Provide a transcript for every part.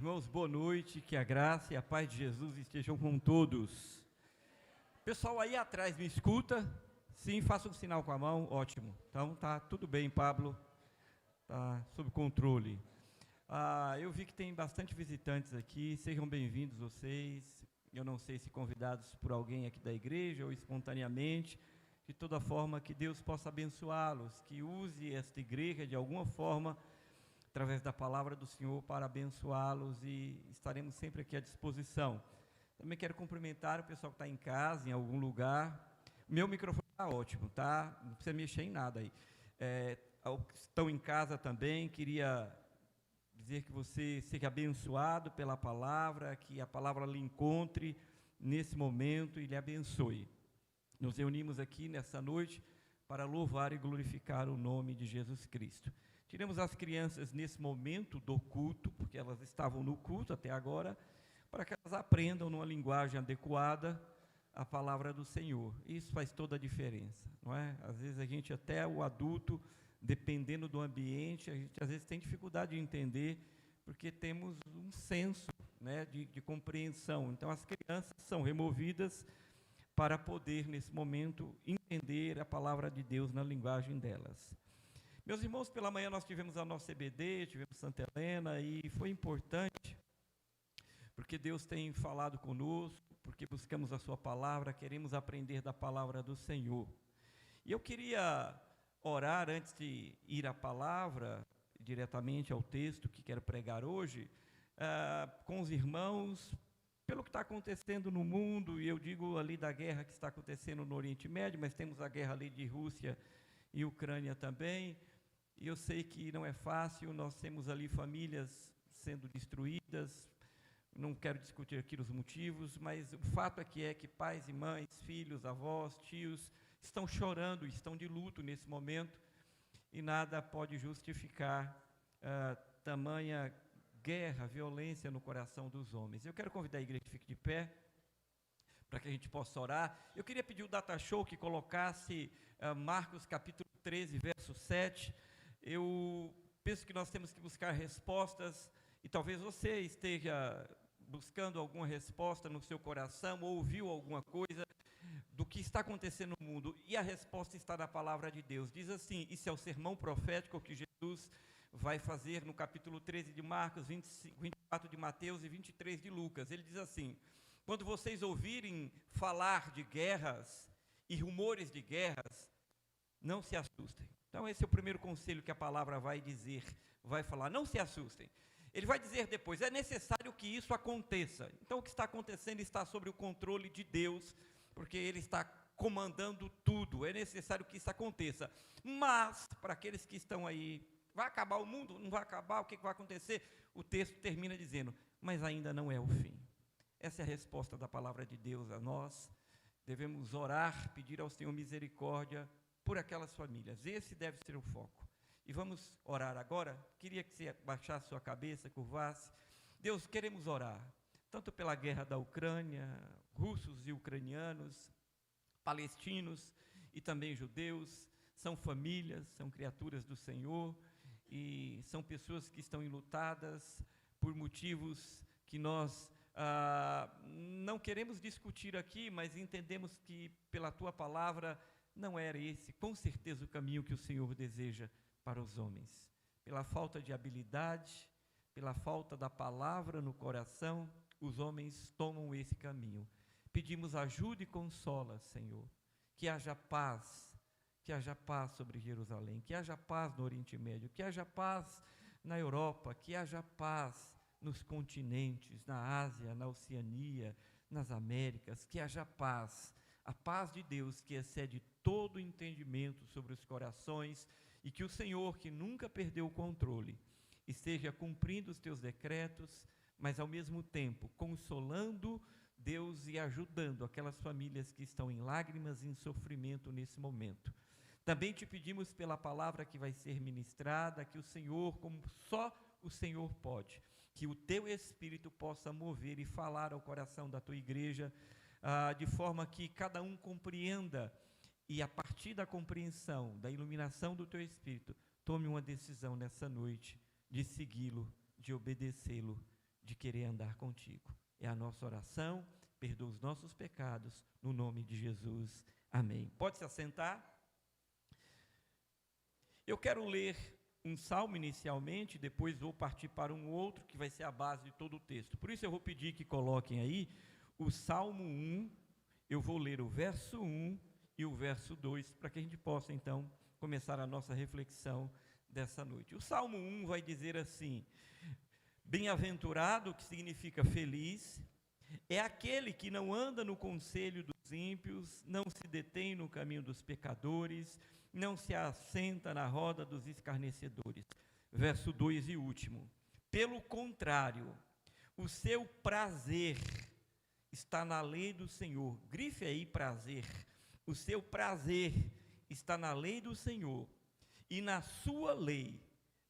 Irmãos, boa noite, que a graça e a paz de Jesus estejam com todos. Pessoal aí atrás me escuta? Sim, faça um sinal com a mão, ótimo. Então tá tudo bem, Pablo, tá sob controle. Eu vi que tem bastante visitantes aqui, sejam bem-vindos vocês. Eu não sei se convidados por alguém aqui da igreja ou espontaneamente. De toda forma, que Deus possa abençoá-los, que use esta igreja de alguma forma, através da palavra do Senhor, para abençoá-los, e estaremos sempre aqui à disposição. Também quero cumprimentar o pessoal que está em casa, em algum lugar. Meu microfone está ótimo, tá? Não precisa mexer em nada aí. Estão em casa também, queria dizer que você seja abençoado pela palavra, que a palavra lhe encontre nesse momento e lhe abençoe. Nos reunimos aqui nessa noite para louvar e glorificar o nome de Jesus Cristo. Tiramos as crianças nesse momento do culto, porque elas estavam no culto até agora, para que elas aprendam numa linguagem adequada a palavra do Senhor. Isso faz toda a diferença, não é? Às vezes a gente, até o adulto, dependendo do ambiente, a gente às vezes tem dificuldade de entender, porque temos um senso, né, de compreensão. Então as crianças são removidas para poder, nesse momento, entender a palavra de Deus na linguagem delas. Meus irmãos, pela manhã nós tivemos a nossa EBD, tivemos Santa Helena, e foi importante, porque Deus tem falado conosco, porque buscamos a sua palavra, queremos aprender da palavra do Senhor. E eu queria orar, antes de ir à palavra, diretamente ao texto que quero pregar hoje, com os irmãos, pelo que está acontecendo no mundo, e eu digo ali da guerra que está acontecendo no Oriente Médio, mas temos a guerra ali de Rússia e Ucrânia também, e eu sei que não é fácil, nós temos ali famílias sendo destruídas, não quero discutir aqui os motivos, mas o fato é que pais e mães, filhos, avós, tios, estão chorando, estão de luto nesse momento, e nada pode justificar tamanha guerra, violência no coração dos homens. Eu quero convidar a igreja que fique de pé, para que a gente possa orar. Eu queria pedir o data show que colocasse Marcos capítulo 13, verso 7. Eu penso que nós temos que buscar respostas, e talvez você esteja buscando alguma resposta no seu coração, ou ouviu alguma coisa do que está acontecendo no mundo, e a resposta está na palavra de Deus. Diz assim, isso é o sermão profético que Jesus vai fazer no capítulo 13 de Marcos, 24 de Mateus e 23 de Lucas. Ele diz assim: quando vocês ouvirem falar de guerras e rumores de guerras, não se assustem. Então esse é o primeiro conselho que a palavra vai dizer, vai falar, não se assustem. Ele vai dizer depois, é necessário que isso aconteça. Então o que está acontecendo está sob o controle de Deus, porque Ele está comandando tudo, é necessário que isso aconteça. Mas, para aqueles que estão aí, vai acabar o mundo? Não vai acabar? O que vai acontecer? O texto termina dizendo, mas ainda não é o fim. Essa é a resposta da palavra de Deus a nós. Devemos orar, pedir ao Senhor misericórdia por aquelas famílias. Esse deve ser o foco. E vamos orar agora. Queria que você baixasse sua cabeça, curvasse. Deus, queremos orar, tanto pela guerra da Ucrânia, russos e ucranianos, palestinos e também judeus. São famílias, são criaturas do Senhor, e são pessoas que estão enlutadas por motivos que nós não queremos discutir aqui, mas entendemos que pela Tua palavra não era esse, com certeza, o caminho que o Senhor deseja para os homens. Pela falta de habilidade, pela falta da palavra no coração, os homens tomam esse caminho. Pedimos ajuda e consola, Senhor, que haja paz sobre Jerusalém, que haja paz no Oriente Médio, que haja paz na Europa, que haja paz nos continentes, na Ásia, na Oceania, nas Américas, que haja paz, a paz de Deus que excede todo entendimento sobre os corações, e que o Senhor, que nunca perdeu o controle, esteja cumprindo os teus decretos, mas ao mesmo tempo consolando, Deus, e ajudando aquelas famílias que estão em lágrimas e em sofrimento nesse momento. Também te pedimos pela palavra que vai ser ministrada, que o Senhor, como só o Senhor pode, que o teu Espírito possa mover e falar ao coração da tua igreja, de forma que cada um compreenda, e a partir da compreensão, da iluminação do teu Espírito, tome uma decisão nessa noite de segui-lo, de obedecê-lo, de querer andar contigo. É a nossa oração, perdoa os nossos pecados, no nome de Jesus. Amém. Pode se assentar. Eu quero ler um salmo inicialmente, depois vou partir para um outro, que vai ser a base de todo o texto. Por isso eu vou pedir que coloquem aí o Salmo 1, eu vou ler o verso 1 e o verso 2, para que a gente possa então começar a nossa reflexão dessa noite. O Salmo 1 vai dizer assim: bem-aventurado, que significa feliz, é aquele que não anda no conselho dos ímpios, não se detém no caminho dos pecadores, não se assenta na roda dos escarnecedores. Verso 2 e último: pelo contrário, o seu prazer está na lei do Senhor. Grife aí prazer. O seu prazer está na lei do Senhor, e na sua lei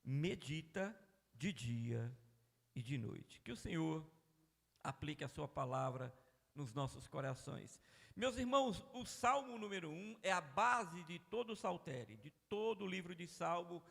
medita de dia e de noite. Que o Senhor aplique a sua palavra nos nossos corações. Meus irmãos, o Salmo número 1 é a base de todo o saltério, de todo o livro de Salmo,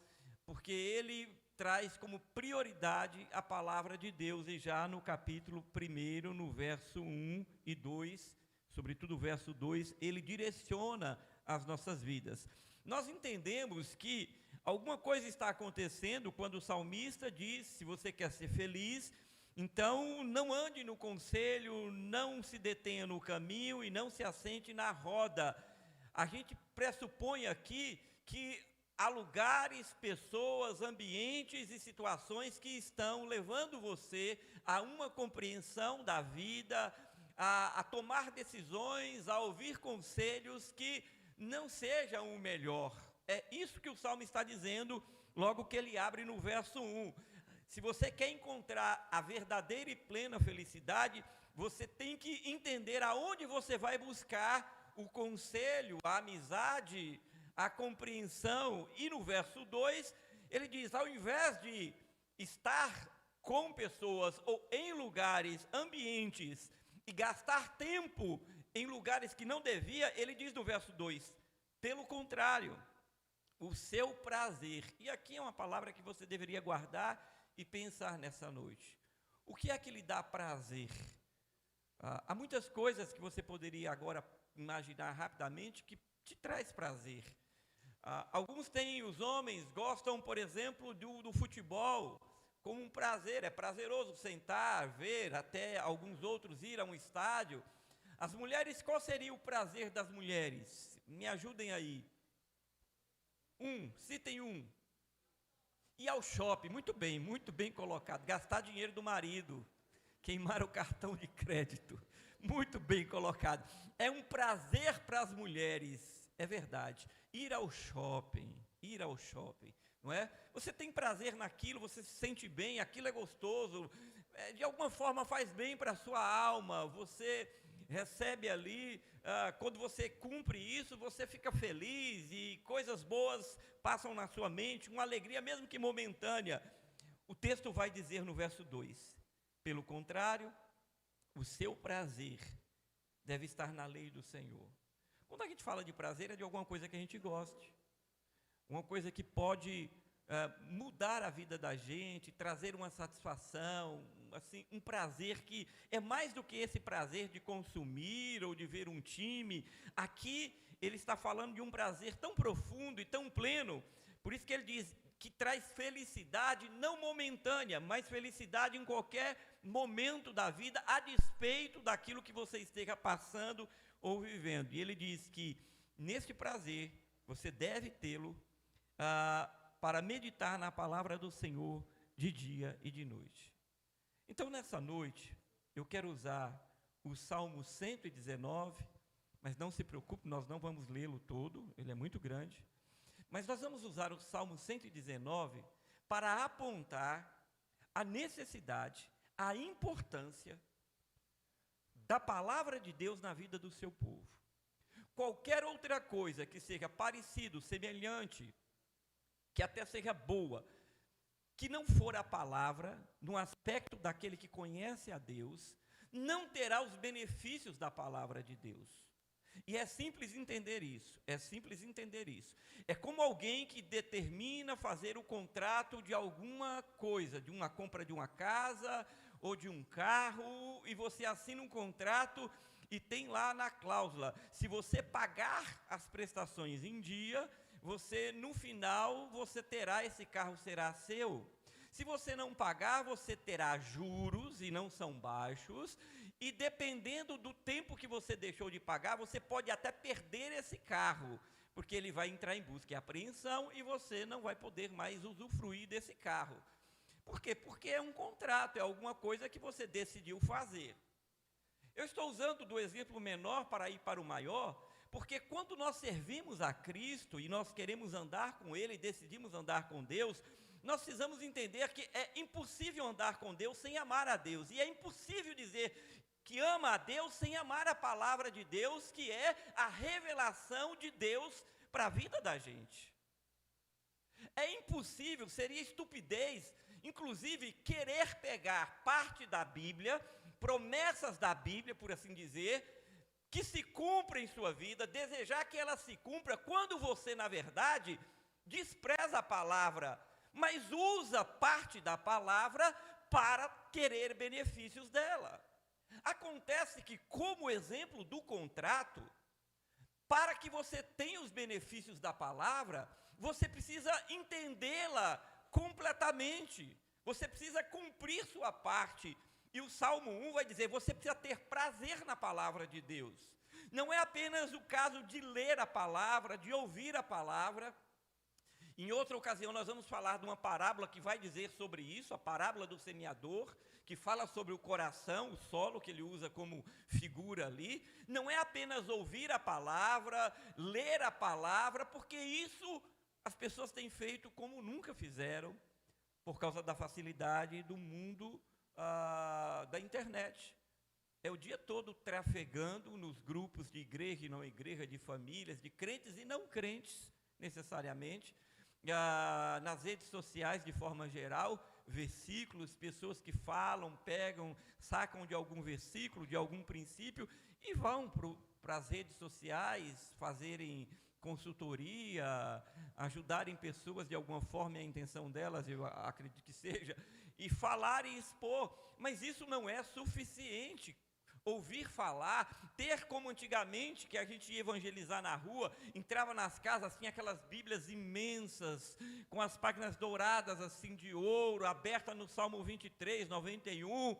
porque ele traz como prioridade a palavra de Deus, e já no capítulo 1, no verso 1 e 2, sobretudo o verso 2, ele direciona as nossas vidas. Nós entendemos que alguma coisa está acontecendo quando o salmista diz: se você quer ser feliz, então não ande no conselho, não se detenha no caminho e não se assente na roda. A gente pressupõe aqui que há lugares, pessoas, ambientes e situações que estão levando você a uma compreensão da vida, a tomar decisões, a ouvir conselhos que não sejam o melhor. É isso que o Salmo está dizendo, logo que ele abre no verso 1. Se você quer encontrar a verdadeira e plena felicidade, você tem que entender aonde você vai buscar o conselho, a amizade, a compreensão. E no verso 2, ele diz: ao invés de estar com pessoas ou em lugares, ambientes, e gastar tempo em lugares que não devia, ele diz no verso 2, pelo contrário, o seu prazer. E aqui é uma palavra que você deveria guardar e pensar nessa noite. O que é que lhe dá prazer? Há muitas coisas que você poderia agora imaginar rapidamente que te traz prazer. Alguns têm, os homens gostam, por exemplo, do futebol como um prazer. É prazeroso sentar, ver, até alguns outros ir a um estádio. As mulheres, qual seria o prazer das mulheres? Me ajudem aí. Citem um. Ir ao shopping, muito bem colocado. Gastar dinheiro do marido, queimar o cartão de crédito, muito bem colocado. É um prazer para as mulheres, é verdade. Ir ao shopping, não é? Você tem prazer naquilo, você se sente bem, aquilo é gostoso, de alguma forma faz bem para a sua alma, você recebe ali, quando você cumpre isso, você fica feliz e coisas boas passam na sua mente, uma alegria mesmo que momentânea. O texto vai dizer no verso 2, pelo contrário, o seu prazer deve estar na lei do Senhor. Quando a gente fala de prazer, é de alguma coisa que a gente goste, uma coisa que pode mudar a vida da gente, trazer uma satisfação, assim, um prazer que é mais do que esse prazer de consumir ou de ver um time. Aqui ele está falando de um prazer tão profundo e tão pleno, por isso que ele diz que traz felicidade não momentânea, mas felicidade em qualquer momento da vida, a despeito daquilo que você esteja passando ou vivendo. E ele diz que neste prazer você deve tê-lo para meditar na palavra do Senhor de dia e de noite. Então, nessa noite, eu quero usar o Salmo 119, mas não se preocupe, nós não vamos lê-lo todo, ele é muito grande, mas nós vamos usar o Salmo 119 para apontar a necessidade, a importância da palavra de Deus na vida do seu povo. Qualquer outra coisa que seja parecido, semelhante, que até seja boa, que não for a palavra, no aspecto daquele que conhece a Deus, não terá os benefícios da palavra de Deus. E é simples entender isso, É como alguém que determina fazer o contrato de alguma coisa, de uma compra de uma casa, ou de um carro, e você assina um contrato e tem lá na cláusula, se você pagar as prestações em dia, você no final, você terá, esse carro será seu. Se você não pagar, você terá juros, e não são baixos, e dependendo do tempo que você deixou de pagar, você pode até perder esse carro, porque ele vai entrar em busca e apreensão, e você não vai poder mais usufruir desse carro. Por quê? Porque é um contrato, é alguma coisa que você decidiu fazer. Eu estou usando do exemplo menor para ir para o maior, porque quando nós servimos a Cristo, e nós queremos andar com Ele, e decidimos andar com Deus, nós precisamos entender que é impossível andar com Deus sem amar a Deus, e é impossível dizer que ama a Deus sem amar a palavra de Deus, que é a revelação de Deus para a vida da gente. É impossível, seria estupidez, inclusive, querer pegar parte da Bíblia, promessas da Bíblia, por assim dizer, que se cumpra em sua vida, desejar que ela se cumpra, quando você, na verdade, despreza a palavra, mas usa parte da palavra para querer benefícios dela. Acontece que, como exemplo do contrato, para que você tenha os benefícios da palavra, você precisa entendê-la completamente, você precisa cumprir sua parte. E o Salmo 1 vai dizer, você precisa ter prazer na palavra de Deus. Não é apenas o caso de ler a palavra, de ouvir a palavra. Em outra ocasião nós vamos falar de uma parábola que vai dizer sobre isso, a parábola do semeador, que fala sobre o coração, o solo, que ele usa como figura ali. Não é apenas ouvir a palavra, ler a palavra, porque isso as pessoas têm feito como nunca fizeram, por causa da facilidade do mundo da internet. É o dia todo trafegando nos grupos de igreja e não igreja, de famílias, de crentes e não crentes, necessariamente, nas redes sociais de forma geral, versículos, pessoas que falam, pegam, sacam de algum versículo, de algum princípio, e vão para as redes sociais fazerem consultoria, ajudarem pessoas de alguma forma, a intenção delas, eu acredito que seja, e falar e expor, mas isso não é suficiente. Ouvir falar, ter como antigamente, que a gente ia evangelizar na rua, entrava nas casas, tinha aquelas bíblias imensas, com as páginas douradas assim de ouro, aberta no Salmo 23, 91,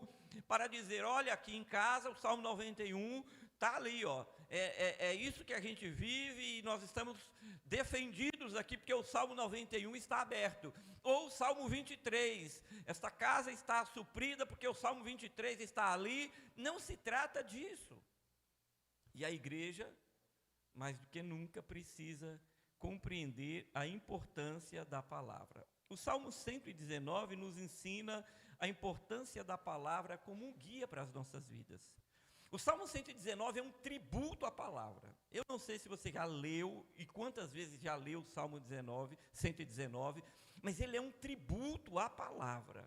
para dizer, olha, aqui em casa o Salmo 91 está ali, ó. É isso que a gente vive, e nós estamos defendidos aqui, porque o Salmo 91 está aberto. Ou o Salmo 23, esta casa está suprida, porque o Salmo 23 está ali. Não se trata disso. E a igreja, mais do que nunca, precisa compreender a importância da palavra. O Salmo 119 nos ensina a importância da palavra como um guia para as nossas vidas. O Salmo 119 é um tributo à palavra. Eu não sei se você já leu, e quantas vezes já leu o Salmo 119, mas ele é um tributo à palavra.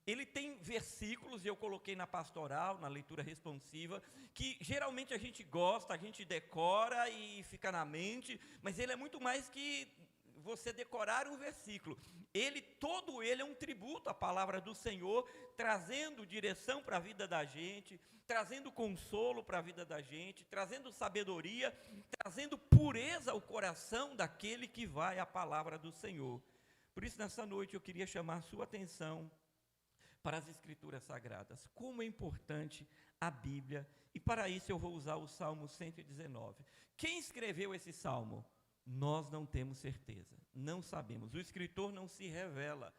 Ele tem versículos, e eu coloquei na pastoral, na leitura responsiva, que geralmente a gente gosta, a gente decora e fica na mente, mas ele é muito mais que você decorar um versículo. Todo ele é um tributo à palavra do Senhor, trazendo direção para a vida da gente, trazendo consolo para a vida da gente, trazendo sabedoria, trazendo pureza ao coração daquele que vai à palavra do Senhor. Por isso, nessa noite, eu queria chamar a sua atenção para as Escrituras Sagradas. Como é importante a Bíblia, e para isso eu vou usar o Salmo 119. Quem escreveu esse Salmo? Nós não temos certeza, não sabemos. O escritor não se revela.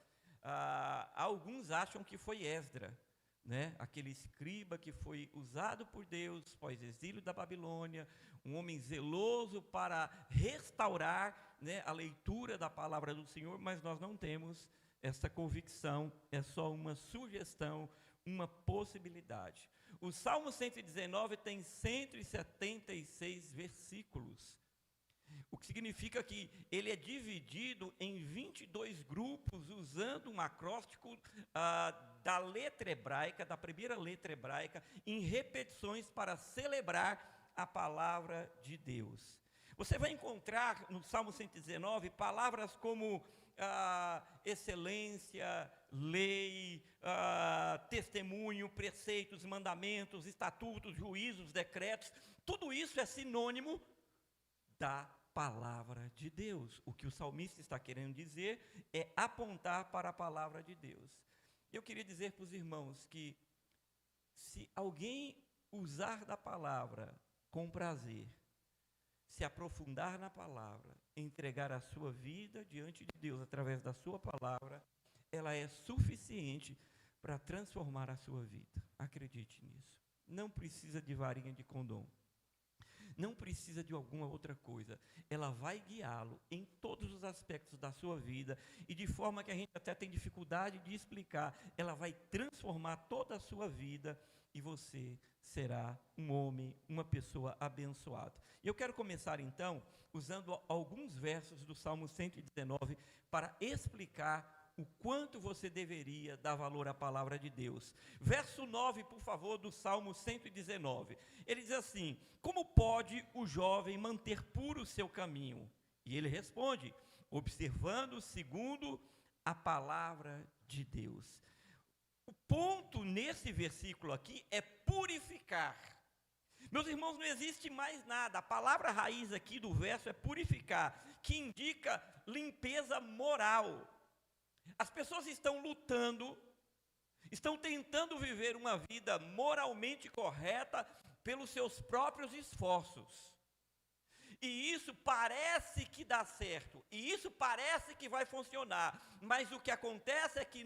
Alguns acham que foi Esdra, né? Aquele escriba que foi usado por Deus pós-exílio da Babilônia, um homem zeloso para restaurar, né, a leitura da palavra do Senhor, mas nós não temos essa convicção, é só uma sugestão, uma possibilidade. O Salmo 119 tem 176 versículos, o que significa que ele é dividido em 22 grupos, usando um acróstico da letra hebraica, da primeira letra hebraica, em repetições para celebrar a palavra de Deus. Você vai encontrar no Salmo 119 palavras como excelência, lei, testemunho, preceitos, mandamentos, estatutos, juízos, decretos, tudo isso é sinônimo da palavra de Deus. O que o salmista está querendo dizer é apontar para a palavra de Deus. Eu queria dizer para os irmãos que se alguém usar da palavra com prazer, se aprofundar na palavra, entregar a sua vida diante de Deus através da sua palavra, ela é suficiente para transformar a sua vida. Acredite nisso. Não precisa de varinha de condom. Não precisa de alguma outra coisa. Ela vai guiá-lo em todos os aspectos da sua vida e de forma que a gente até tem dificuldade de explicar. Ela vai transformar toda a sua vida e você será um homem, uma pessoa abençoada. E eu quero começar então usando alguns versos do Salmo 119 para explicar o quanto você deveria dar valor à palavra de Deus. Verso 9, por favor, do Salmo 119. Ele diz assim: como pode o jovem manter puro o seu caminho? E ele responde: observando segundo a palavra de Deus. O ponto nesse versículo aqui é purificar. Meus irmãos, não existe mais nada. A palavra raiz aqui do verso é purificar, que indica limpeza moral. As pessoas estão lutando, estão tentando viver uma vida moralmente correta pelos seus próprios esforços. E isso parece que dá certo, e isso parece que vai funcionar, mas o que acontece é que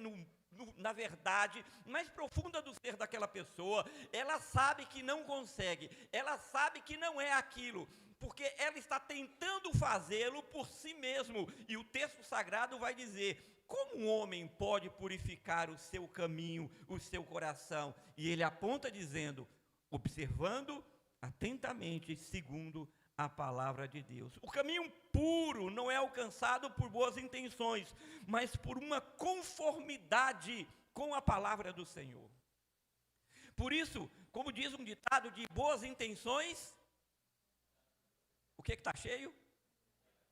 na verdade, mais profunda do ser daquela pessoa, ela sabe que não consegue, ela sabe que não é aquilo, porque ela está tentando fazê-lo por si mesmo, e o texto sagrado vai dizer: como um homem pode purificar o seu caminho, o seu coração? E ele aponta dizendo: observando atentamente segundo a palavra de Deus. O caminho puro não é alcançado por boas intenções, mas por uma conformidade com a palavra do Senhor. Por isso, como diz um ditado, de boas intenções, o que está cheio?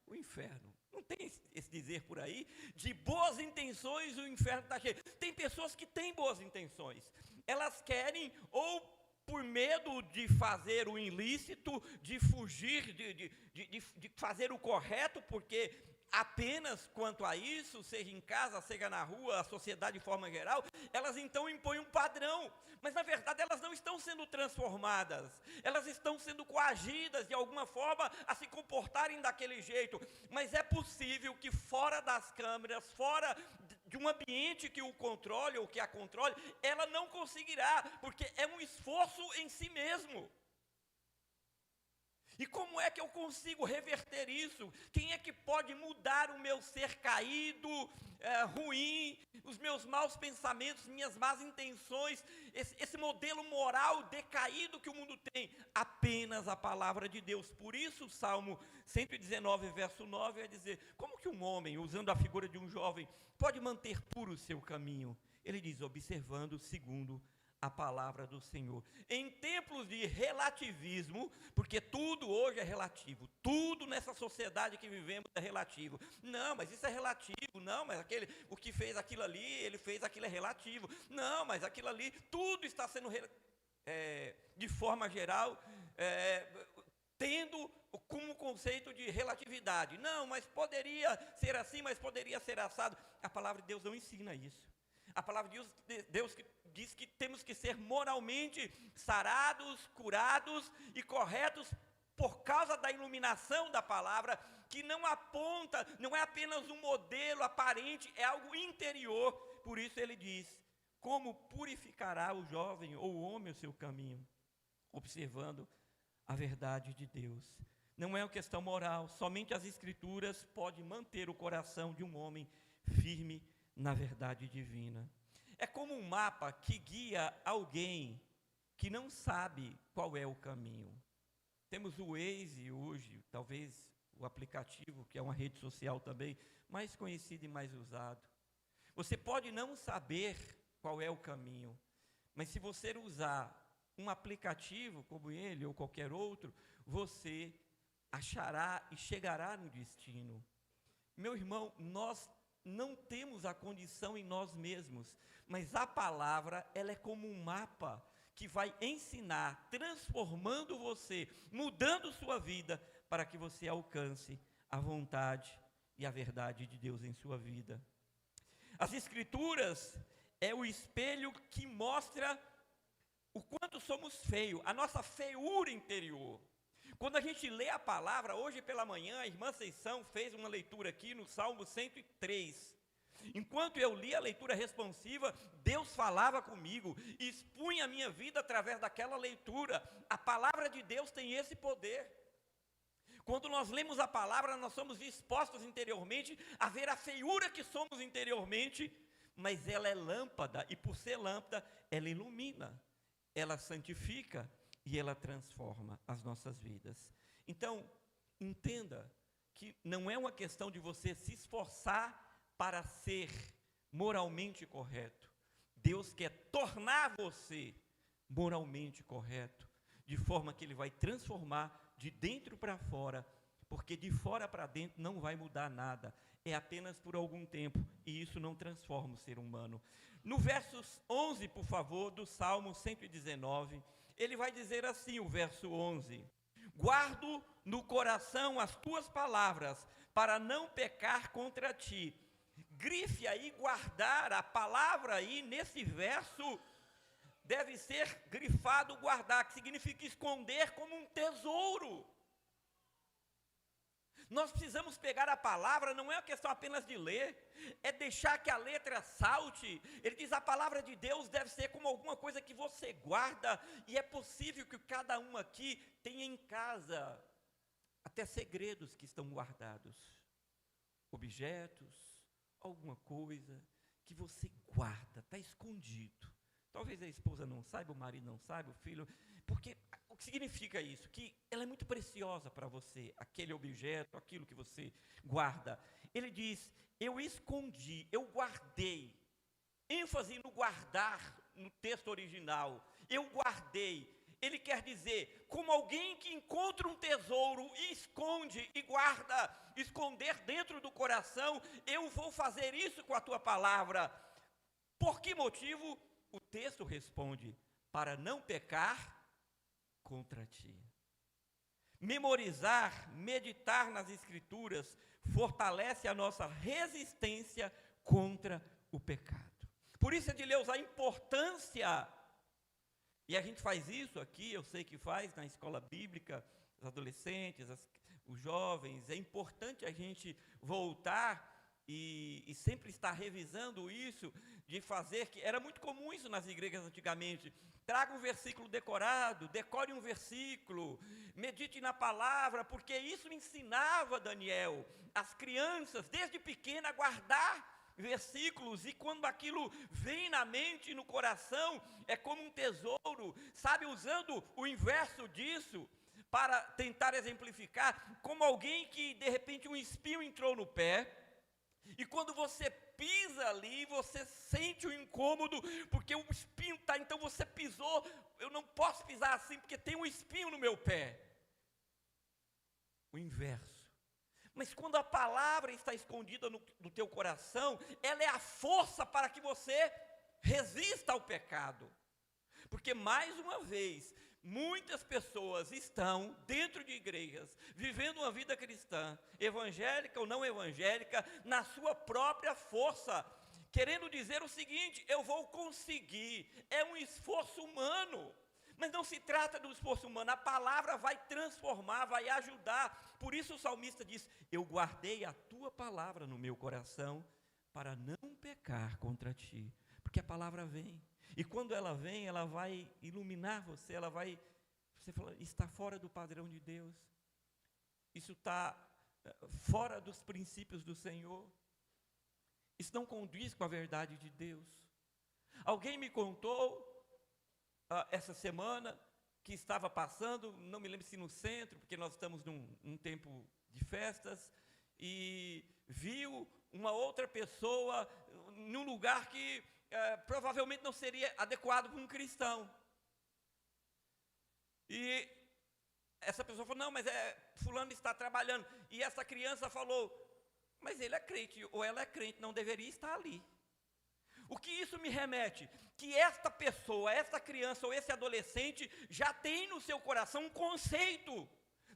O inferno. Não tem esse dizer por aí? De boas intenções o inferno está cheio. Tem pessoas que têm boas intenções. Elas querem ou por medo de fazer o ilícito, de fugir, de fazer o correto, porque apenas quanto a isso, seja em casa, seja na rua, a sociedade de forma geral, elas então impõem um padrão, mas na verdade elas não estão sendo transformadas, elas estão sendo coagidas de alguma forma a se comportarem daquele jeito, mas é possível que fora das câmeras, fora de um ambiente que o controle ou que a controle, ela não conseguirá, porque é um esforço em si mesmo. E como é que eu consigo reverter isso? Quem é que pode mudar o meu ser caído, ruim, os meus maus pensamentos, minhas más intenções, esse modelo moral decaído que o mundo tem? Apenas a palavra de Deus. Por isso o Salmo 119, verso 9, vai dizer: como que um homem, usando a figura de um jovem, pode manter puro o seu caminho? Ele diz: observando segundo a palavra do Senhor. Em tempos de relativismo, porque tudo hoje é relativo, tudo nessa sociedade que vivemos é relativo. Não, mas isso é relativo. Não, mas o que fez aquilo ali, ele fez aquilo é relativo. Não, mas aquilo ali, tudo está sendo de forma geral, tendo como conceito de relatividade. Não, mas poderia ser assim, mas poderia ser assado. A palavra de Deus não ensina isso. A palavra de Deus diz que temos que ser moralmente sarados, curados e corretos por causa da iluminação da palavra, que não aponta, não é apenas um modelo aparente, é algo interior. Por isso ele diz: como purificará o jovem ou o homem o seu caminho? Observando a verdade de Deus. Não é uma questão moral, somente as Escrituras podem manter o coração de um homem firme na verdade divina. É como um mapa que guia alguém que não sabe qual é o caminho. Temos o Waze hoje, talvez o aplicativo, que é uma rede social também, mais conhecido e mais usado. Você pode não saber qual é o caminho, mas se você usar um aplicativo como ele ou qualquer outro, você achará e chegará no destino. Meu irmão, nós não temos a condição em nós mesmos, mas a palavra, ela é como um mapa que vai ensinar, transformando você, mudando sua vida, para que você alcance a vontade e a verdade de Deus em sua vida. As Escrituras é o espelho que mostra o quanto somos feios, a nossa feiura interior. Quando a gente lê a palavra, hoje pela manhã, a irmã Seição fez uma leitura aqui no Salmo 103. Enquanto eu li a leitura responsiva, Deus falava comigo, e expunha a minha vida através daquela leitura. A palavra de Deus tem esse poder. Quando nós lemos a palavra, nós somos expostos interiormente a ver a feiura que somos interiormente, mas ela é lâmpada, e por ser lâmpada, ela ilumina, ela santifica, e ela transforma as nossas vidas. Então, entenda que não é uma questão de você se esforçar para ser moralmente correto. Deus quer tornar você moralmente correto, de forma que Ele vai transformar de dentro para fora, porque de fora para dentro não vai mudar nada, é apenas por algum tempo, e isso não transforma o ser humano. No versos 11, por favor, do Salmo 119, ele vai dizer assim, o verso 11: guardo no coração as tuas palavras, para não pecar contra ti. Grife aí, guardar, a palavra aí, nesse verso, deve ser grifado, guardar, que significa esconder como um tesouro. Nós precisamos pegar a palavra, não é uma questão apenas de ler, é deixar que a letra salte. Ele diz, a palavra de Deus deve ser como alguma coisa que você guarda, e é possível que cada um aqui tenha em casa até segredos que estão guardados, objetos, alguma coisa que você guarda, está escondido. Talvez a esposa não saiba, o marido não saiba, o filho, porque o que significa isso? Que ela é muito preciosa para você, aquele objeto, aquilo que você guarda. Ele diz, eu escondi, eu guardei, ênfase no guardar, no texto original, eu guardei. Ele quer dizer, como alguém que encontra um tesouro e esconde e guarda, esconder dentro do coração, eu vou fazer isso com a tua palavra. Por que motivo? O texto responde, para não pecar contra ti. Memorizar, meditar nas Escrituras, fortalece a nossa resistência contra o pecado. Por isso, Edileus, a importância, e a gente faz isso aqui, eu sei que faz na escola bíblica, os adolescentes, os jovens, é importante a gente voltar e sempre estar revisando isso, de fazer, que era muito comum isso nas igrejas antigamente, traga um versículo decorado, decore um versículo, medite na palavra, porque isso ensinava, Daniel, as crianças, desde pequena, a guardar versículos, e quando aquilo vem na mente e no coração, é como um tesouro, sabe, usando o inverso disso, para tentar exemplificar, como alguém que de repente um espinho entrou no pé, e quando você pisa ali, você sente o incômodo, porque o espinho está, então você pisou, eu não posso pisar assim, porque tem um espinho no meu pé. O inverso. Mas quando a palavra está escondida no teu coração, ela é a força para que você resista ao pecado. Porque, mais uma vez, muitas pessoas estão dentro de igrejas, vivendo uma vida cristã, evangélica ou não evangélica, na sua própria força, querendo dizer o seguinte, eu vou conseguir, é um esforço humano. Mas não se trata do esforço humano, a palavra vai transformar, vai ajudar. Por isso o salmista diz, eu guardei a tua palavra no meu coração, para não pecar contra ti. Porque a palavra vem, e quando ela vem, ela vai iluminar você, você fala, está fora do padrão de Deus, isso está fora dos princípios do Senhor, isso não condiz com a verdade de Deus. Alguém me contou, essa semana, que estava passando, não me lembro se no centro, porque nós estamos num tempo de festas, e viu uma outra pessoa num lugar que provavelmente não seria adequado para um cristão. E essa pessoa falou, não, mas fulano está trabalhando. E essa criança falou, mas ele é crente, ou ela é crente, não deveria estar ali. O que isso me remete? Que esta pessoa, esta criança ou esse adolescente já tem no seu coração um conceito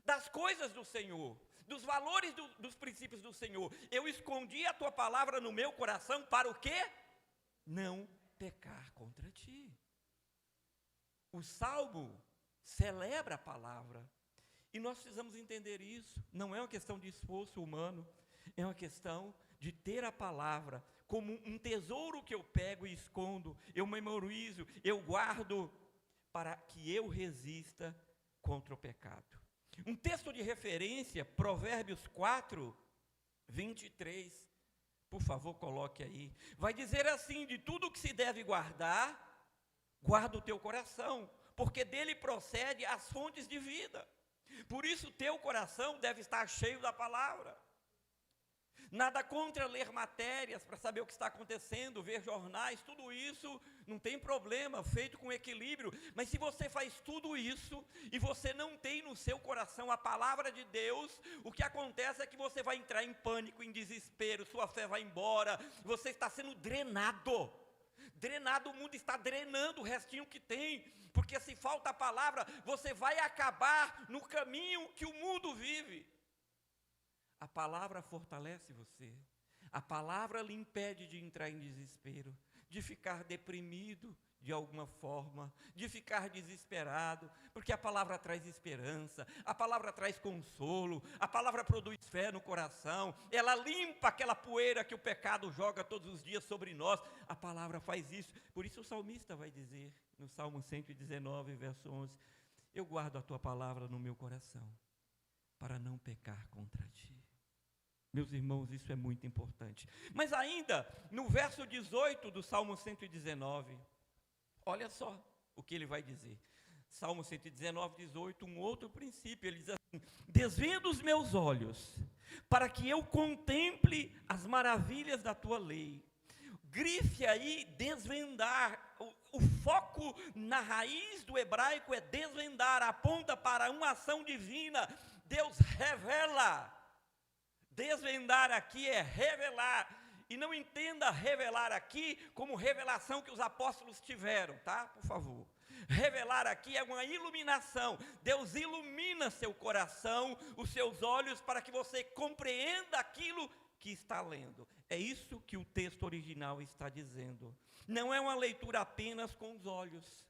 das coisas do Senhor, dos valores dos princípios do Senhor. Eu escondi a tua palavra no meu coração para o quê? Não pecar contra ti. O Salmo celebra a palavra. E nós precisamos entender isso. Não é uma questão de esforço humano, é uma questão de ter a palavra como um tesouro que eu pego e escondo, eu memorizo, eu guardo, para que eu resista contra o pecado. Um texto de referência, Provérbios 4, 23, por favor, coloque aí. Vai dizer assim: de tudo que se deve guardar, guarda o teu coração, porque dele procede as fontes de vida. Por isso, teu coração deve estar cheio da palavra. Nada contra ler matérias para saber o que está acontecendo, ver jornais, tudo isso não tem problema, feito com equilíbrio. Mas se você faz tudo isso e você não tem no seu coração a palavra de Deus, o que acontece é que você vai entrar em pânico, em desespero, sua fé vai embora, você está sendo drenado. Drenado, o mundo está drenando o restinho que tem, porque se falta a palavra, você vai acabar no caminho que o mundo vive. A palavra fortalece você, a palavra lhe impede de entrar em desespero, de ficar deprimido de alguma forma, de ficar desesperado, porque a palavra traz esperança, a palavra traz consolo, a palavra produz fé no coração, ela limpa aquela poeira que o pecado joga todos os dias sobre nós, a palavra faz isso. Por isso o salmista vai dizer, no Salmo 119, verso 11, eu guardo a tua palavra no meu coração, para não pecar contra ti. Meus irmãos, isso é muito importante. Mas ainda, no verso 18 do Salmo 119, olha só o que ele vai dizer. Salmo 119, 18, um outro princípio, ele diz assim: desvenda os meus olhos, para que eu contemple as maravilhas da tua lei. Grife aí, desvendar. O foco na raiz do hebraico é desvendar, aponta para uma ação divina. Deus revela. Desvendar aqui é revelar, e não entenda revelar aqui como revelação que os apóstolos tiveram, tá? Por favor. Revelar aqui é uma iluminação. Deus ilumina seu coração, os seus olhos, para que você compreenda aquilo que está lendo. É isso que o texto original está dizendo. Não é uma leitura apenas com os olhos,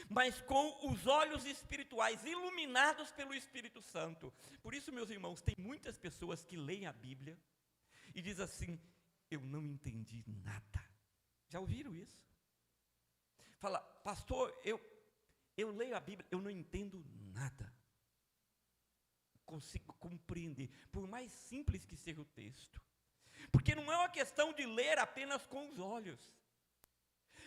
mas com os olhos espirituais, iluminados pelo Espírito Santo. Por isso, meus irmãos, tem muitas pessoas que leem a Bíblia e dizem assim: eu não entendi nada. Já ouviram isso? Fala, pastor, eu leio a Bíblia, eu não entendo nada. Consigo compreender, por mais simples que seja o texto. Porque não é uma questão de ler apenas com os olhos.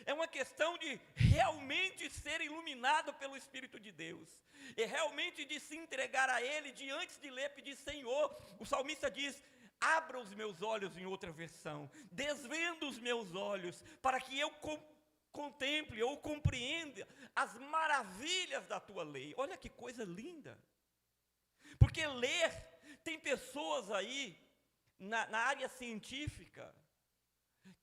É uma questão de realmente ser iluminado pelo Espírito de Deus. É realmente de se entregar a Ele, de antes de ler, pedir: Senhor, o salmista diz: abra os meus olhos, em outra versão, desvenda os meus olhos, para que eu contemple ou compreenda as maravilhas da tua lei. Olha que coisa linda. Porque ler, tem pessoas aí, na área científica,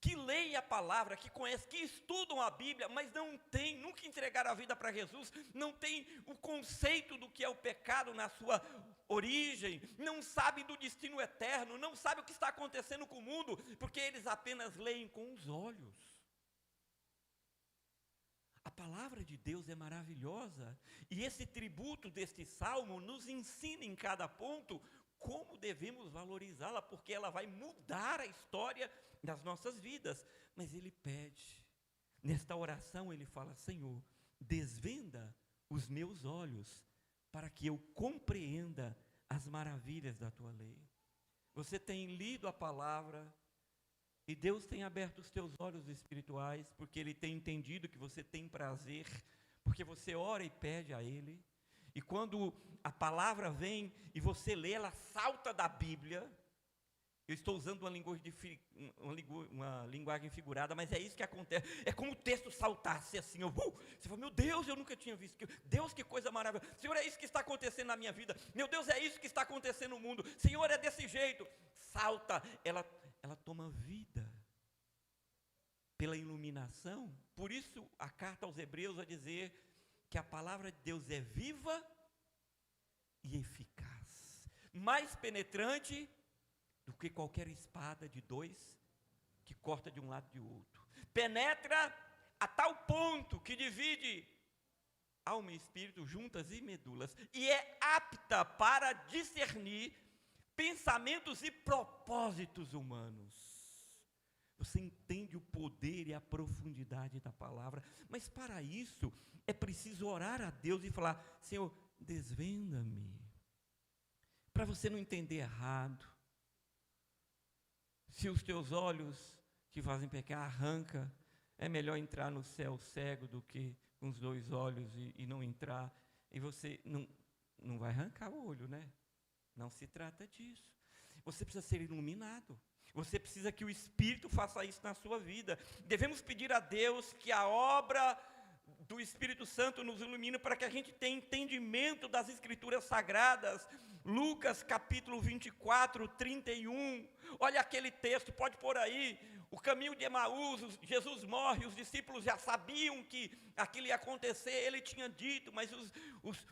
que leem a palavra, que conhecem, que estudam a Bíblia, mas não tem, nunca entregaram a vida para Jesus, não tem o conceito do que é o pecado na sua origem, não sabem do destino eterno, não sabem o que está acontecendo com o mundo, porque eles apenas leem com os olhos. A palavra de Deus é maravilhosa, e esse tributo deste salmo nos ensina em cada ponto como devemos valorizá-la, porque ela vai mudar a história das nossas vidas. Mas ele pede, nesta oração ele fala: Senhor, desvenda os meus olhos, para que eu compreenda as maravilhas da tua lei. Você tem lido a palavra, e Deus tem aberto os teus olhos espirituais, porque Ele tem entendido que você tem prazer, porque você ora e pede a Ele. E quando a palavra vem e você lê, ela salta da Bíblia. Eu estou usando uma linguagem figurada, mas é isso que acontece. É como o texto saltasse assim. Você fala, meu Deus, eu nunca tinha visto. Deus, que coisa maravilhosa. Senhor, é isso que está acontecendo na minha vida. Meu Deus, é isso que está acontecendo no mundo. Senhor, é desse jeito. Salta, ela toma vida pela iluminação. Por isso, a carta aos Hebreus vai dizer que a palavra de Deus é viva e eficaz. Mais penetrante do que qualquer espada de dois que corta de um lado e de outro. Penetra a tal ponto que divide alma e espírito, juntas e medulas, e é apta para discernir pensamentos e propósitos humanos. Você entende o poder e a profundidade da palavra, mas para isso é preciso orar a Deus e falar, Senhor, desvenda-me, para você não entender errado. Se os teus olhos te fazem pecar, arranca. É melhor entrar no céu cego do que com os dois olhos e não entrar. E você não vai arrancar o olho, né? Não se trata disso. Você precisa ser iluminado. Você precisa que o Espírito faça isso na sua vida. Devemos pedir a Deus que a obra do Espírito Santo nos ilumine para que a gente tenha entendimento das Escrituras Sagradas. Lucas capítulo 24, 31, olha aquele texto, pode pôr aí, o caminho de Emaús, Jesus morre, os discípulos já sabiam que aquilo ia acontecer, ele tinha dito, mas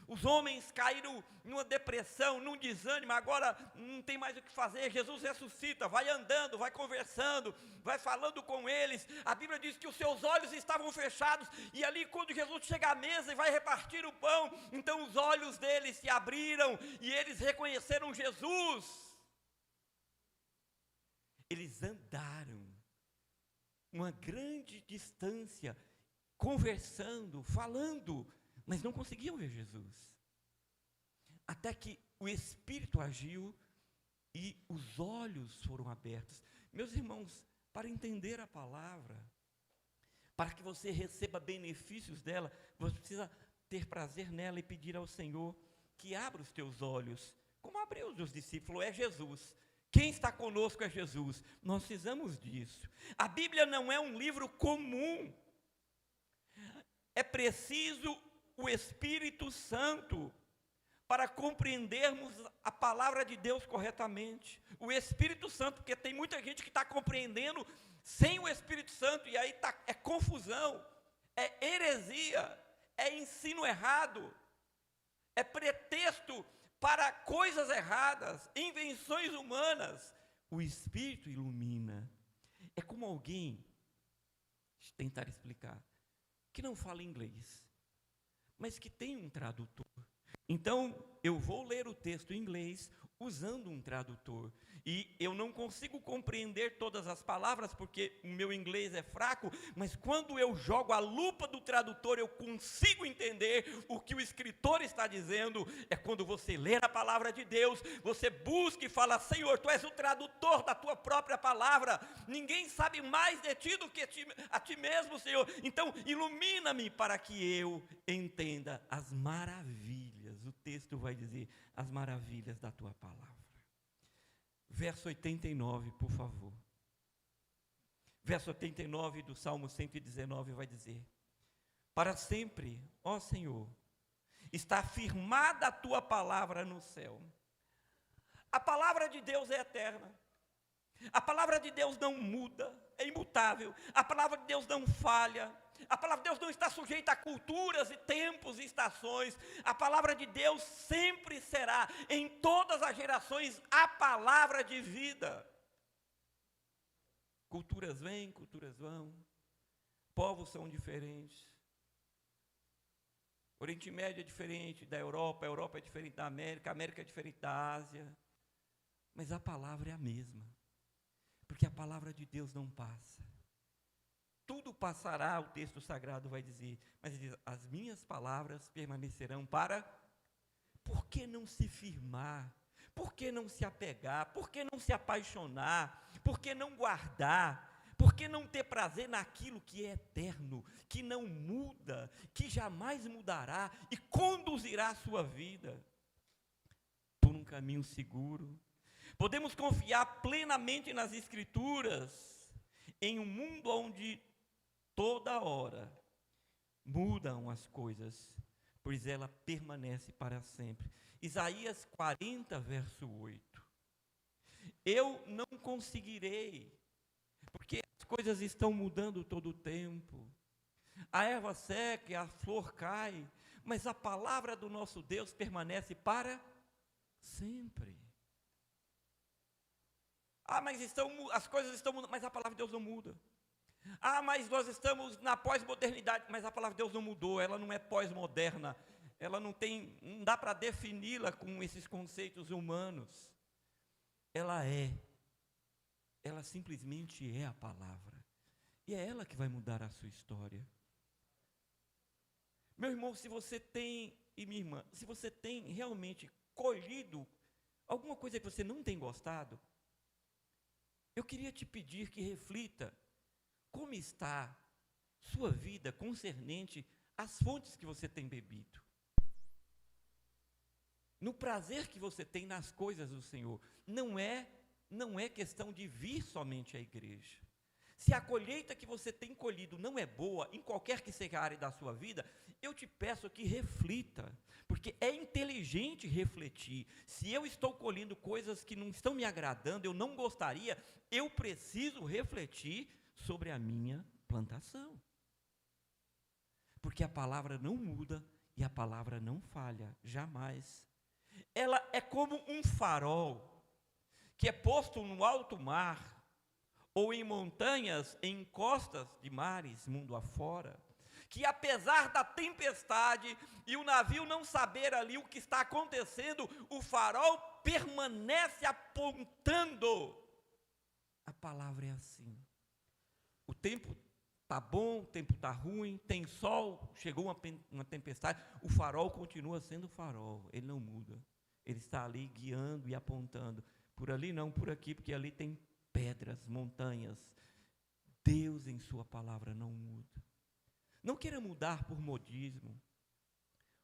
os homens caíram numa depressão, num desânimo, agora não tem mais o que fazer, Jesus ressuscita, vai andando, vai conversando, vai falando com eles, a Bíblia diz que os seus olhos estavam fechados, e ali quando Jesus chega à mesa e vai repartir o pão, então os olhos deles se abriram, e eles reconheceram Jesus. Eles andaram uma grande distância, conversando, falando, mas não conseguiam ver Jesus. Até que o Espírito agiu e os olhos foram abertos. Meus irmãos, para entender a palavra, para que você receba benefícios dela, você precisa ter prazer nela e pedir ao Senhor que abra os teus olhos, como abriu os dos discípulos, é Jesus. Quem está conosco é Jesus. Nós precisamos disso. A Bíblia não é um livro comum. É preciso o Espírito Santo para compreendermos a palavra de Deus corretamente. O Espírito Santo, porque tem muita gente que está compreendendo sem o Espírito Santo, e aí é confusão, é heresia, é ensino errado, é pretexto para coisas erradas, invenções humanas. O Espírito ilumina. É como alguém, deixa eu tentar explicar, que não fala inglês, mas que tem um tradutor. Então, eu vou ler o texto em inglês usando um tradutor. E eu não consigo compreender todas as palavras, porque o meu inglês é fraco, mas quando eu jogo a lupa do tradutor, eu consigo entender o que o escritor está dizendo. É quando você lê a palavra de Deus, você busca e fala, Senhor, Tu és o tradutor da Tua própria palavra, ninguém sabe mais de Ti do que a Ti mesmo, Senhor. Então, ilumina-me para que eu entenda as maravilhas. O texto vai dizer, as maravilhas da Tua palavra. Verso 89, por favor. Verso 89 do Salmo 119 vai dizer, para sempre, ó Senhor, está firmada a Tua palavra no céu. A palavra de Deus é eterna. A palavra de Deus não muda, é imutável. A palavra de Deus não falha. A palavra de Deus não está sujeita a culturas e tempos e estações. A palavra de Deus sempre será, em todas as gerações, a palavra de vida. Culturas vêm, culturas vão. Povos são diferentes. O Oriente Médio é diferente da Europa, a Europa é diferente da América, a América é diferente da Ásia. Mas a palavra é a mesma. Porque a palavra de Deus não passa. Tudo passará, o texto sagrado vai dizer, mas ele diz, as minhas palavras permanecerão para... Por que não se firmar? Por que não se apegar? Por que não se apaixonar? Por que não guardar? Por que não ter prazer naquilo que é eterno, que não muda, que jamais mudará e conduzirá a sua vida por um caminho seguro? Podemos confiar plenamente nas Escrituras, em um mundo onde toda hora mudam as coisas, pois ela permanece para sempre. Isaías 40, verso 8. Eu não conseguirei, porque as coisas estão mudando todo o tempo. A erva seca e a flor cai, mas a palavra do nosso Deus permanece para sempre. Mas as coisas estão mudando, mas a palavra de Deus não muda. Mas nós estamos na pós-modernidade, mas a palavra de Deus não mudou, ela não é pós-moderna, ela não dá para defini-la com esses conceitos humanos. Ela simplesmente é a palavra, e é ela que vai mudar a sua história. Meu irmão, e minha irmã, se você tem realmente colhido alguma coisa que você não tem gostado, eu queria te pedir que reflita como está sua vida concernente às fontes que você tem bebido, no prazer que você tem nas coisas do Senhor. Não é questão de vir somente à igreja. Se a colheita que você tem colhido não é boa, em qualquer que seja a área da sua vida, eu te peço que reflita, porque é inteligente refletir. Se eu estou colhendo coisas que não estão me agradando, eu não gostaria, eu preciso refletir sobre a minha plantação. Porque a palavra não muda e a palavra não falha, jamais. Ela é como um farol que é posto no alto mar, ou em montanhas, em encostas de mares, mundo afora, que apesar da tempestade e o navio não saber ali o que está acontecendo, o farol permanece apontando. A palavra é assim. O tempo está bom, o tempo está ruim, tem sol, chegou uma tempestade, o farol continua sendo farol, ele não muda. Ele está ali guiando e apontando. Por ali não, por aqui, porque ali tem pedras, montanhas. Deus em sua palavra não muda. Não queira mudar por modismo.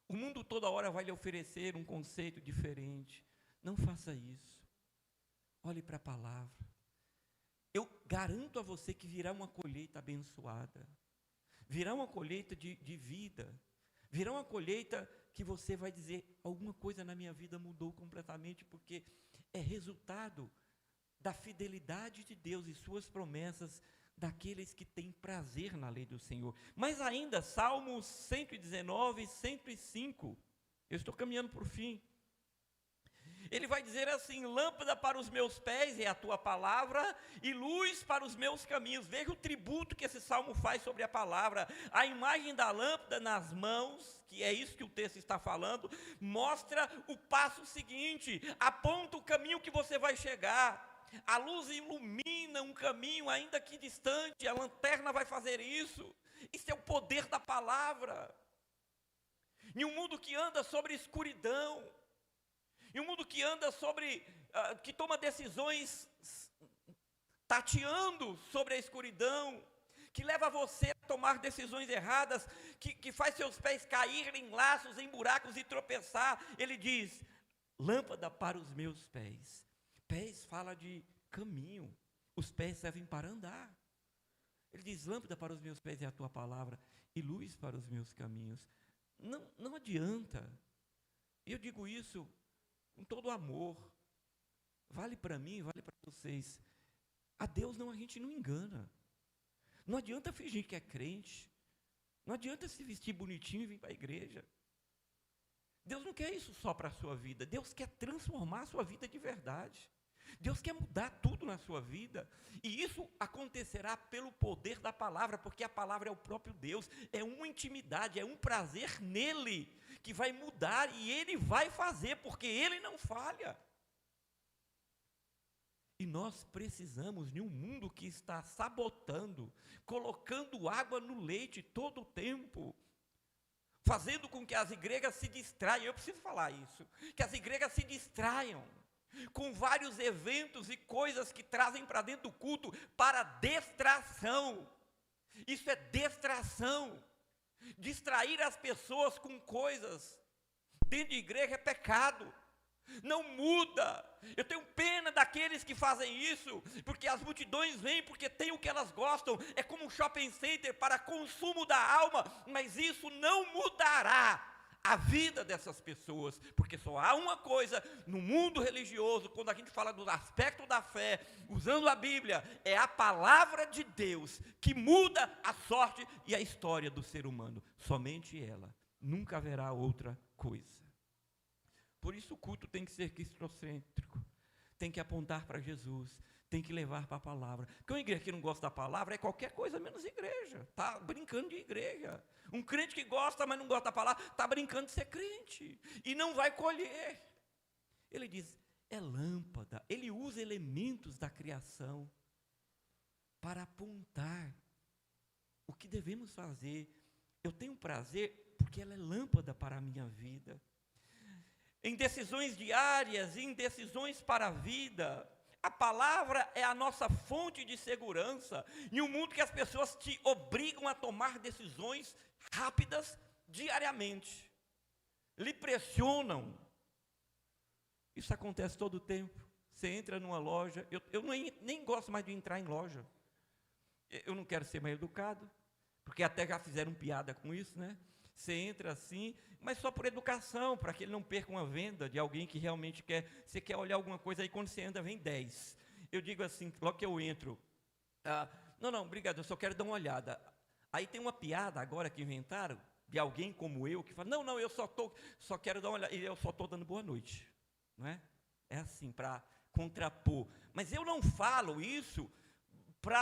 O mundo toda hora vai lhe oferecer um conceito diferente. Não faça isso. Olhe para a palavra. Eu garanto a você que virá uma colheita abençoada. Virá uma colheita de vida. Virá uma colheita que você vai dizer, alguma coisa na minha vida mudou completamente, porque é resultado da fidelidade de Deus e suas promessas daqueles que têm prazer na lei do Senhor. Mas ainda, Salmos 119, 105, eu estou caminhando para o fim. Ele vai dizer assim: lâmpada para os meus pés é a tua palavra e luz para os meus caminhos. Veja o tributo que esse salmo faz sobre a palavra. A imagem da lâmpada nas mãos, que é isso que o texto está falando, mostra o passo seguinte, aponta o caminho que você vai chegar. A luz ilumina um caminho, ainda que distante, a lanterna vai fazer isso. Isso é o poder da palavra. Em um mundo que anda sobre escuridão, em um mundo que anda que toma decisões tateando sobre a escuridão, que leva você a tomar decisões erradas, que faz seus pés caírem em laços, em buracos e tropeçar. Ele diz, lâmpada para os meus pés. Pés fala de caminho, os pés servem para andar. Ele diz, lâmpada para os meus pés é a tua palavra e luz para os meus caminhos. Não adianta, eu digo isso com todo amor, vale para mim, vale para vocês. A Deus a gente não engana. Não adianta fingir que é crente, não adianta se vestir bonitinho e vir para a igreja. Deus não quer isso só para a sua vida, Deus quer transformar a sua vida de verdade. Deus quer mudar tudo na sua vida, e isso acontecerá pelo poder da palavra, porque a palavra é o próprio Deus, é uma intimidade, é um prazer nele, que vai mudar, e ele vai fazer, porque ele não falha. E nós precisamos de um mundo que está sabotando, colocando água no leite todo o tempo, fazendo com que as igrejas se distraiam. Eu preciso falar isso, que as igrejas se distraiam com vários eventos e coisas que trazem para dentro do culto para distração. Isso é distração. Distrair as pessoas com coisas dentro de igreja é pecado. Não muda. Eu tenho pena daqueles que fazem isso, porque as multidões vêm porque tem o que elas gostam. É como um shopping center para consumo da alma, mas isso não mudará a vida dessas pessoas, porque só há uma coisa no mundo religioso, quando a gente fala do aspecto da fé, usando a Bíblia, é a palavra de Deus, que muda a sorte e a história do ser humano. Somente ela. Nunca haverá outra coisa. Por isso o culto tem que ser cristocêntrico, tem que apontar para Jesus, tem que levar para a palavra. Porque uma igreja que não gosta da palavra é qualquer coisa menos igreja, está brincando de igreja. Um crente que gosta, mas não gosta da palavra, está brincando de ser crente, e não vai colher. Ele diz, é lâmpada, ele usa elementos da criação para apontar o que devemos fazer. Eu tenho prazer porque ela é lâmpada para a minha vida. Em decisões diárias, em decisões para a vida, a palavra é a nossa fonte de segurança, em um mundo que as pessoas te obrigam a tomar decisões rápidas diariamente, lhe pressionam. Isso acontece todo o tempo. Você entra numa loja, eu nem gosto mais de entrar em loja, eu não quero ser mais educado, porque até já fizeram piada com isso, né? Você entra assim, mas só por educação, para que ele não perca uma venda de alguém que realmente quer. Você quer olhar alguma coisa, aí quando você anda, vem 10. Eu digo assim, logo que eu entro, não, obrigado, eu só quero dar uma olhada. Aí tem uma piada agora que inventaram, de alguém como eu, que fala, não, eu só quero dar uma olhada, e eu só estou dando boa noite. Não é? É assim, para contrapor. Mas eu não falo isso por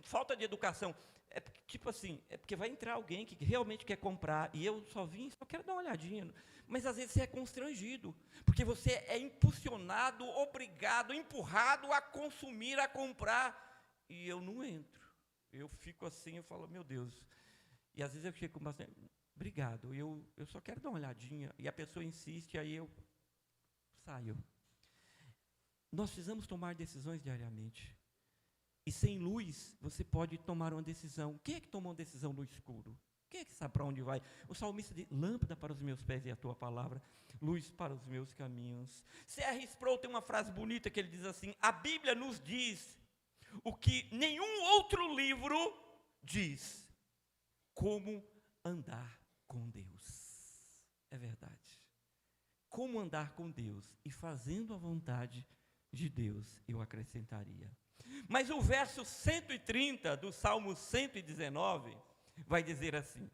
falta de educação. É tipo assim, é porque vai entrar alguém que realmente quer comprar, e eu só quero dar uma olhadinha. Mas às vezes você é constrangido, porque você é impulsionado, obrigado, empurrado a consumir, a comprar, e eu não entro. Eu fico assim, eu falo, meu Deus. E às vezes eu chego com bastante, obrigado, eu só quero dar uma olhadinha, e a pessoa insiste, aí eu saio. Nós precisamos tomar decisões diariamente. E sem luz, você pode tomar uma decisão. Quem é que toma uma decisão no escuro? Quem é que sabe para onde vai? O salmista diz, lâmpada para os meus pés e a tua palavra, luz para os meus caminhos. C.R. Sproul tem uma frase bonita que ele diz assim, a Bíblia nos diz o que nenhum outro livro diz, como andar com Deus. É verdade. Como andar com Deus e fazendo a vontade de Deus, eu acrescentaria. Mas o verso 130 do Salmo 119 vai dizer assim,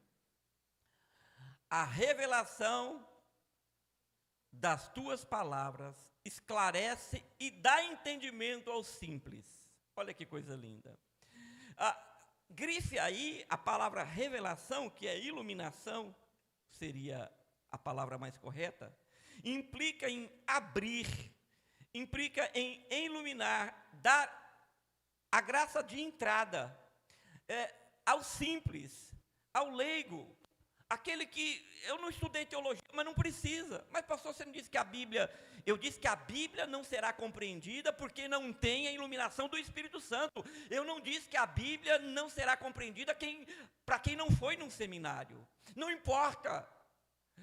a revelação das tuas palavras esclarece e dá entendimento aos simples. Olha que coisa linda. Grife aí a palavra revelação, que é iluminação, seria a palavra mais correta, implica em abrir, implica em iluminar, dar a graça de entrada ao simples, ao leigo, aquele que, eu não estudei teologia, mas não precisa. Mas pastor, você não disse que a Bíblia, eu disse que a Bíblia não será compreendida porque não tem a iluminação do Espírito Santo. Eu não disse que a Bíblia não será compreendida para quem não foi num seminário. Não importa,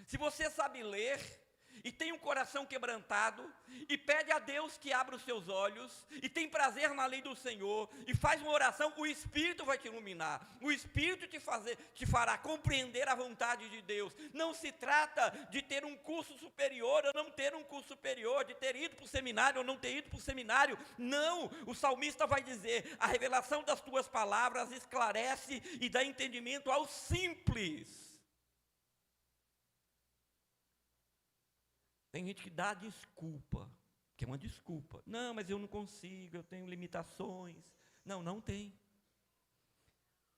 se você sabe ler, e tem um coração quebrantado, e pede a Deus que abra os seus olhos, e tem prazer na lei do Senhor, e faz uma oração, o Espírito vai te iluminar, o Espírito te fará compreender a vontade de Deus. Não se trata de ter um curso superior ou não ter um curso superior, de ter ido para o seminário ou não ter ido para o seminário. Não, o salmista vai dizer, a revelação das tuas palavras esclarece e dá entendimento aos simples. Tem gente que dá desculpa, que é uma desculpa. Não, mas eu não consigo, eu tenho limitações. Não tem.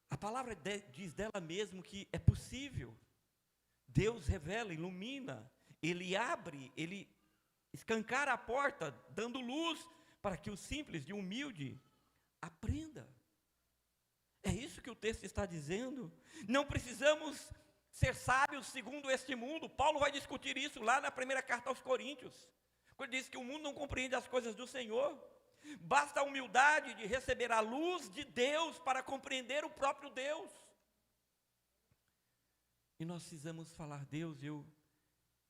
A palavra diz dela mesmo que é possível. Deus revela, ilumina, Ele abre, Ele escancara a porta, dando luz para que o simples, de humilde, aprenda. É isso que o texto está dizendo. Não precisamos ser sábios segundo este mundo. Paulo vai discutir isso lá na primeira carta aos Coríntios, quando diz que o mundo não compreende as coisas do Senhor. Basta a humildade de receber a luz de Deus para compreender o próprio Deus. E nós precisamos falar, Deus, eu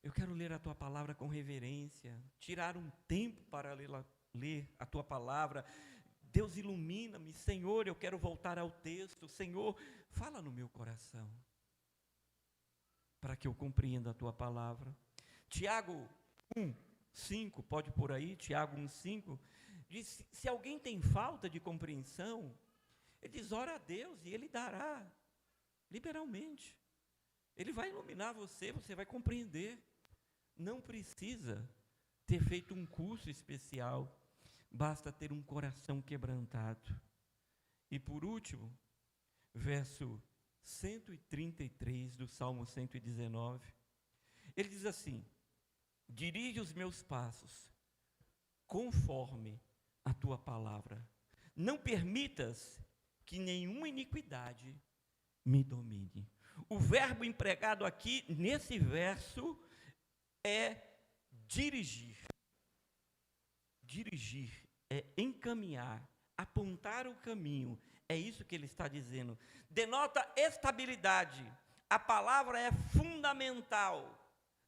Eu quero ler a tua palavra com reverência, tirar um tempo para ler a tua palavra. Deus, ilumina-me, Senhor, eu quero voltar ao texto. Senhor, fala no meu coração, para que eu compreenda a tua palavra. Tiago 1:5, pode pôr aí, Tiago 1:5, diz, se alguém tem falta de compreensão, ele diz, ora a Deus e Ele dará, liberalmente. Ele vai iluminar você, você vai compreender. Não precisa ter feito um curso especial, basta ter um coração quebrantado. E por último, verso 133 do Salmo 119, ele diz assim, dirige os meus passos conforme a tua palavra. Não permitas que nenhuma iniquidade me domine. O verbo empregado aqui, nesse verso, é dirigir. Dirigir é encaminhar, apontar o caminho. É isso que ele está dizendo. Denota estabilidade. A palavra é fundamental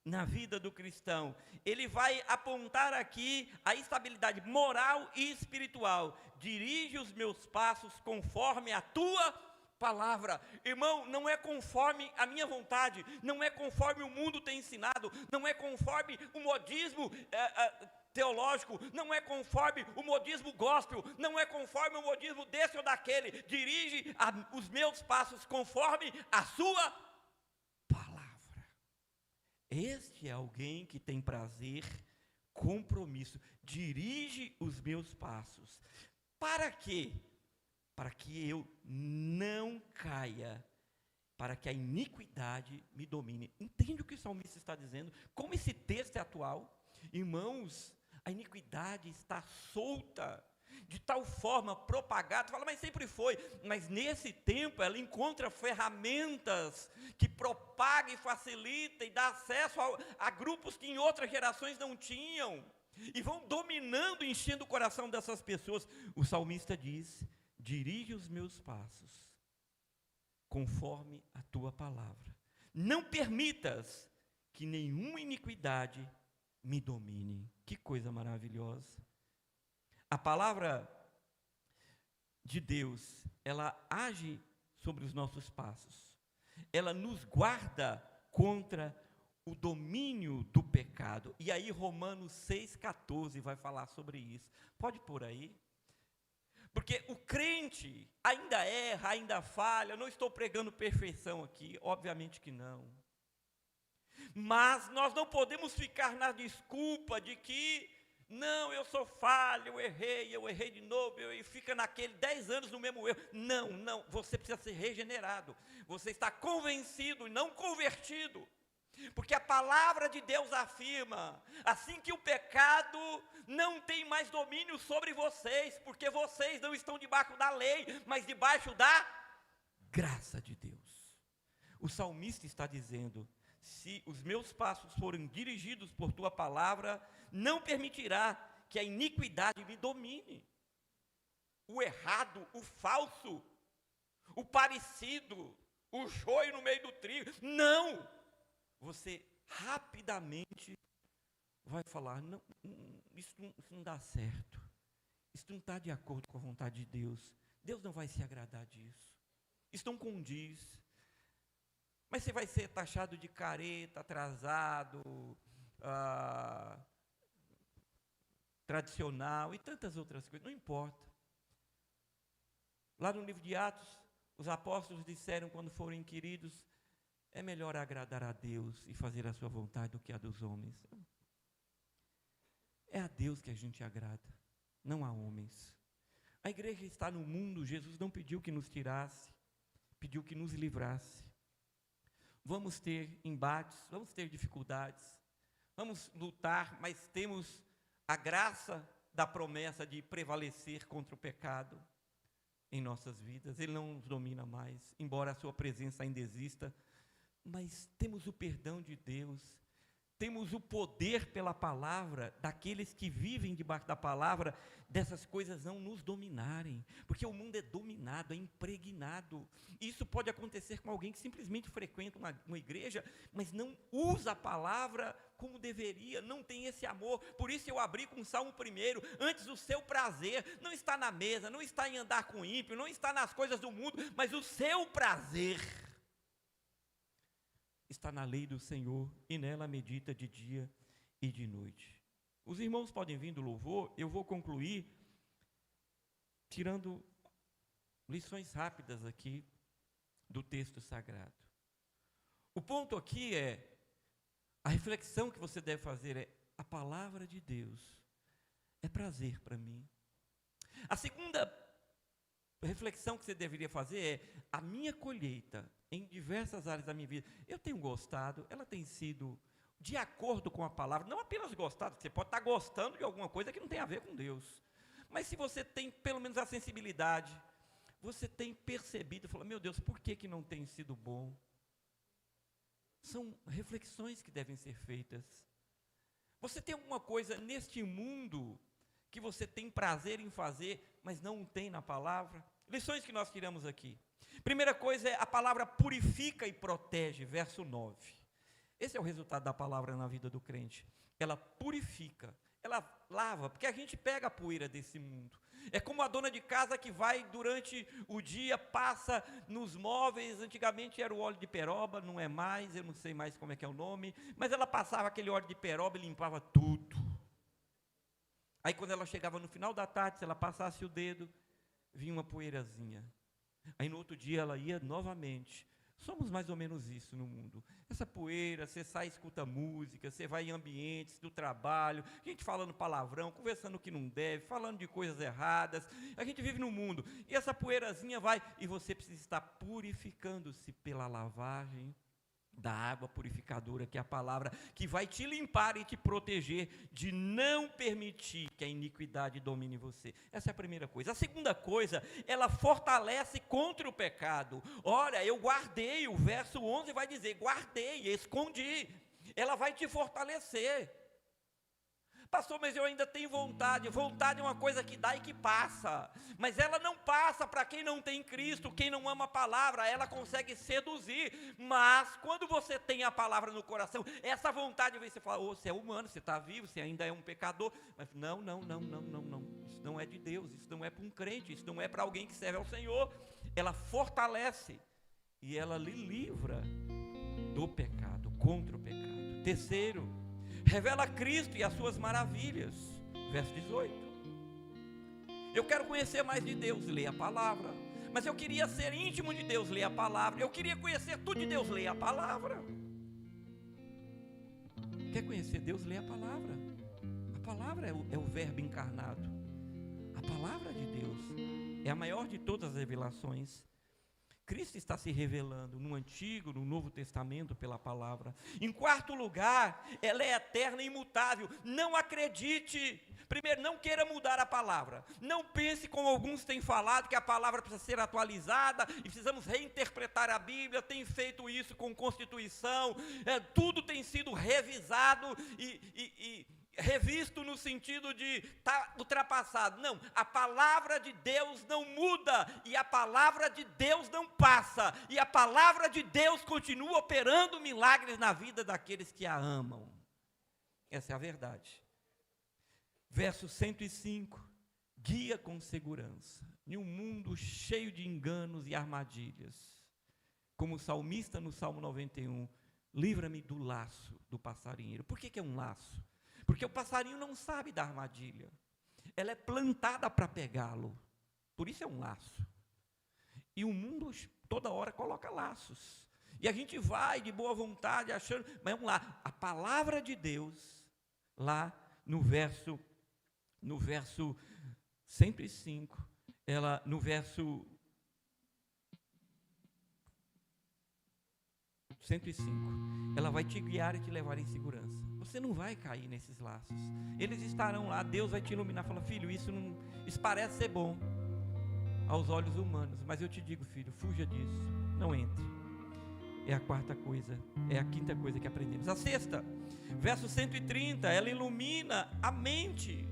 na vida do cristão. Ele vai apontar aqui a estabilidade moral e espiritual. Dirige os meus passos conforme a tua palavra. Irmão, não é conforme a minha vontade, não é conforme o mundo tem ensinado, não é conforme o modismo teológico, não é conforme o modismo gospel, não é conforme o modismo desse ou daquele. Dirige os meus passos conforme a sua palavra. Este é alguém que tem prazer, compromisso. Dirige os meus passos. Para quê? Para que eu não caia, para que a iniquidade me domine. Entende o que o salmista está dizendo? Como esse texto é atual? Irmãos, a iniquidade está solta, de tal forma propagada. Fala, mas sempre foi. Mas nesse tempo ela encontra ferramentas que propaga e facilita e dá acesso a grupos que em outras gerações não tinham. E vão dominando, enchendo o coração dessas pessoas. O salmista diz, dirige os meus passos conforme a tua palavra. Não permitas que nenhuma iniquidade me domine. Que coisa maravilhosa. A palavra de Deus, ela age sobre os nossos passos. Ela nos guarda contra o domínio do pecado. E aí Romanos 6,14 vai falar sobre isso. Pode pôr aí. Porque o crente ainda erra, ainda falha. Eu não estou pregando perfeição aqui, obviamente que não. Mas nós não podemos ficar na desculpa de que, não, eu sou falho, eu errei de novo, e fica naquele 10 anos no mesmo erro. Não, você precisa ser regenerado. Você está convencido e não convertido. Porque a palavra de Deus afirma, assim que o pecado não tem mais domínio sobre vocês, porque vocês não estão debaixo da lei, mas debaixo da graça de Deus. O salmista está dizendo, se os meus passos forem dirigidos por tua palavra, não permitirá que a iniquidade me domine. O errado, o falso, o parecido, o joio no meio do trigo, não! Você rapidamente vai falar, não, isso não dá certo, isso não está de acordo com a vontade de Deus, Deus não vai se agradar disso, isso não condiz, mas você vai ser taxado de careta, atrasado, tradicional e tantas outras coisas, não importa. Lá no livro de Atos, os apóstolos disseram quando foram inquiridos, é melhor agradar a Deus e fazer a sua vontade do que a dos homens. É a Deus que a gente agrada, não a homens. A igreja está no mundo, Jesus não pediu que nos tirasse, pediu que nos livrasse. Vamos ter embates, vamos ter dificuldades, vamos lutar, mas temos a graça da promessa de prevalecer contra o pecado em nossas vidas. Ele não nos domina mais, embora a sua presença ainda exista, mas temos o perdão de Deus, temos o poder pela palavra, daqueles que vivem debaixo da palavra, dessas coisas não nos dominarem, porque o mundo é dominado, é impregnado. Isso pode acontecer com alguém que simplesmente frequenta uma igreja, mas não usa a palavra como deveria, não tem esse amor. Por isso eu abri com o Salmo 1, antes o seu prazer não está na mesa, não está em andar com ímpio, não está nas coisas do mundo, mas o seu prazer está na lei do Senhor, e nela medita de dia e de noite. Os irmãos podem vir do louvor, eu vou concluir tirando lições rápidas aqui do texto sagrado. O ponto aqui a reflexão que você deve fazer é: a palavra de Deus é prazer para mim. A segunda reflexão que você deveria fazer é: a minha colheita em diversas áreas da minha vida, eu tenho gostado, ela tem sido de acordo com a palavra, não apenas gostado, você pode estar gostando de alguma coisa que não tem a ver com Deus, mas se você tem pelo menos a sensibilidade, você tem percebido, fala: meu Deus, por que não tem sido bom? São reflexões que devem ser feitas. Você tem alguma coisa neste mundo que você tem prazer em fazer, mas não tem na palavra? Lições que nós tiramos aqui. Primeira coisa é: a palavra purifica e protege, verso 9. Esse é o resultado da palavra na vida do crente. Ela purifica, ela lava, porque a gente pega a poeira desse mundo. É como a dona de casa que vai durante o dia, passa nos móveis. Antigamente era o óleo de peroba, não é mais, eu não sei mais como é que é o nome, mas ela passava aquele óleo de peroba e limpava tudo. Aí quando ela chegava no final da tarde, se ela passasse o dedo, vinha uma poeirazinha. Aí no outro dia ela ia novamente. Somos mais ou menos isso no mundo. Essa poeira, você sai e escuta música, você vai em ambientes do trabalho, gente falando palavrão, conversando o que não deve, falando de coisas erradas. A gente vive no mundo, e essa poeirazinha vai, e você precisa estar purificando-se pela lavagem da água purificadora, que é a palavra, que vai te limpar e te proteger de não permitir que a iniquidade domine você. Essa é a primeira coisa. A segunda coisa, ela fortalece contra o pecado. Olha, eu guardei, o verso 11 vai dizer: guardei, escondi. Ela vai te fortalecer. Pastor, mas eu ainda tenho vontade. Vontade é uma coisa que dá e que passa, mas ela não passa para quem não tem Cristo, quem não ama a palavra. Ela consegue seduzir, mas quando você tem a palavra no coração, essa vontade, você fala: oh, você é humano, você está vivo, você ainda é um pecador, mas não, isso não é de Deus, isso não é para um crente, isso não é para alguém que serve ao Senhor. Ela fortalece e ela lhe livra do pecado, contra o pecado. Terceiro, revela Cristo e as suas maravilhas, verso 18. Eu quero conhecer mais de Deus, leia a palavra. Mas eu queria ser íntimo de Deus, leia a palavra. Eu queria conhecer tudo de Deus, leia a palavra. Quer conhecer Deus, leia a palavra. A palavra é o verbo encarnado. A palavra de Deus é a maior de todas as revelações. Cristo está se revelando no Antigo, no Novo Testamento pela palavra. Em quarto lugar, ela é eterna e imutável. Não acredite. Primeiro, não queira mudar a palavra. Não pense como alguns têm falado, que a palavra precisa ser atualizada e precisamos reinterpretar a Bíblia. Tem feito isso com Constituição. Tudo tem sido revisado e revisto no sentido de estar ultrapassado. Não, a palavra de Deus não muda, e a palavra de Deus não passa, e a palavra de Deus continua operando milagres na vida daqueles que a amam. Essa é a verdade. Verso 105, guia com segurança, em um mundo cheio de enganos e armadilhas. Como o salmista no Salmo 91, livra-me do laço do passarinheiro. Por que é um laço? Porque o passarinho não sabe da armadilha. Ela é plantada para pegá-lo. Por isso é um laço. E o mundo toda hora coloca laços. E a gente vai de boa vontade achando, mas é um laço. A palavra de Deus, lá no verso 105, ela no verso 105, ela vai te guiar e te levar em segurança. Você não vai cair nesses laços. Eles estarão lá, Deus vai te iluminar, fala: filho, isso parece ser bom aos olhos humanos, mas eu te digo, filho, fuja disso, não entre. É a quarta coisa, é a quinta coisa que aprendemos. A sexta, verso 130, ela ilumina a mente.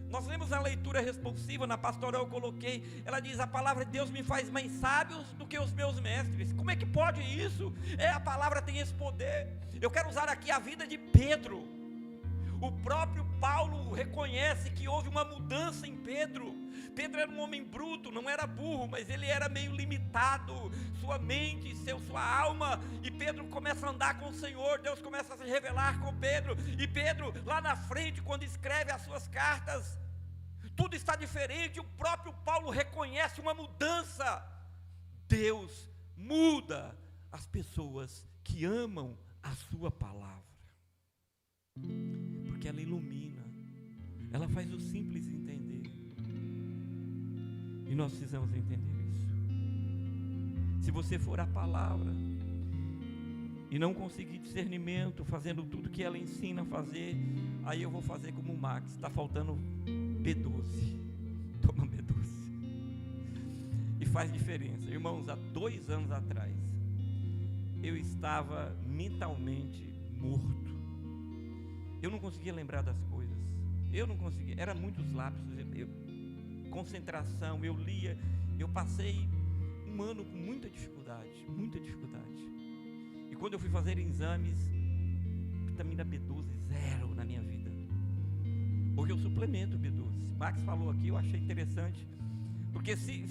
Nós lemos a leitura responsiva, na pastoral eu coloquei, ela diz: a palavra de Deus me faz mais sábios do que os meus mestres. Como é que pode isso? A palavra tem esse poder. Eu quero usar aqui a vida de Pedro. O próprio Paulo reconhece que houve uma mudança em Pedro. Pedro era um homem bruto, não era burro, mas ele era meio limitado, sua mente, sua alma, e Pedro começa a andar com o Senhor, Deus começa a se revelar com Pedro, e Pedro lá na frente, quando escreve as suas cartas, tudo está diferente. O próprio Paulo reconhece uma mudança. Deus muda as pessoas que amam a sua palavra, porque ela ilumina, ela faz o simples entender. E nós precisamos entender isso. Se você for a palavra e não conseguir discernimento, fazendo tudo que ela ensina a fazer, aí eu vou fazer como o Max, está faltando B12, toma B12, e faz diferença. Irmãos, há 2 anos atrás, eu estava mentalmente morto, eu não conseguia lembrar das coisas, eu não conseguia, era muitos lapsos, concentração, eu lia, eu passei um ano com muita dificuldade, e quando eu fui fazer exames, vitamina B12 zero na minha vida. Hoje eu suplemento B12, Max falou aqui, eu achei interessante, porque se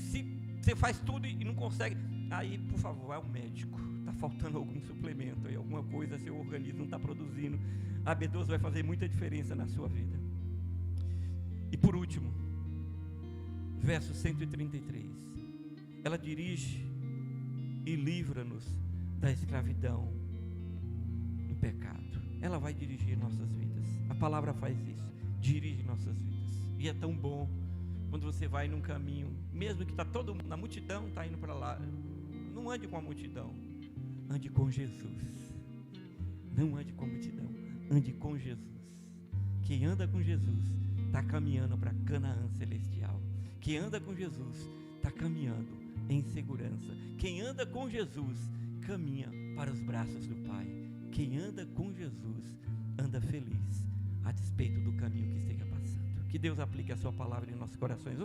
você faz tudo e não consegue, aí por favor, vai ao médico, está faltando algum suplemento aí, alguma coisa, seu organismo não está produzindo, a B12 vai fazer muita diferença na sua vida. E por último, verso 133, ela dirige e livra-nos da escravidão do pecado. Ela vai dirigir nossas vidas, a palavra faz isso, dirige nossas vidas, e é tão bom quando você vai num caminho, mesmo que está todo mundo, na multidão está indo para lá, não ande com a multidão, ande com Jesus, não ande com a multidão, ande com Jesus. Quem anda com Jesus está caminhando para Canaã celestial. Quem anda com Jesus está caminhando em segurança. Quem anda com Jesus caminha para os braços do Pai. Quem anda com Jesus anda feliz, a despeito do caminho que esteja passando. Que Deus aplique a sua palavra em nossos corações.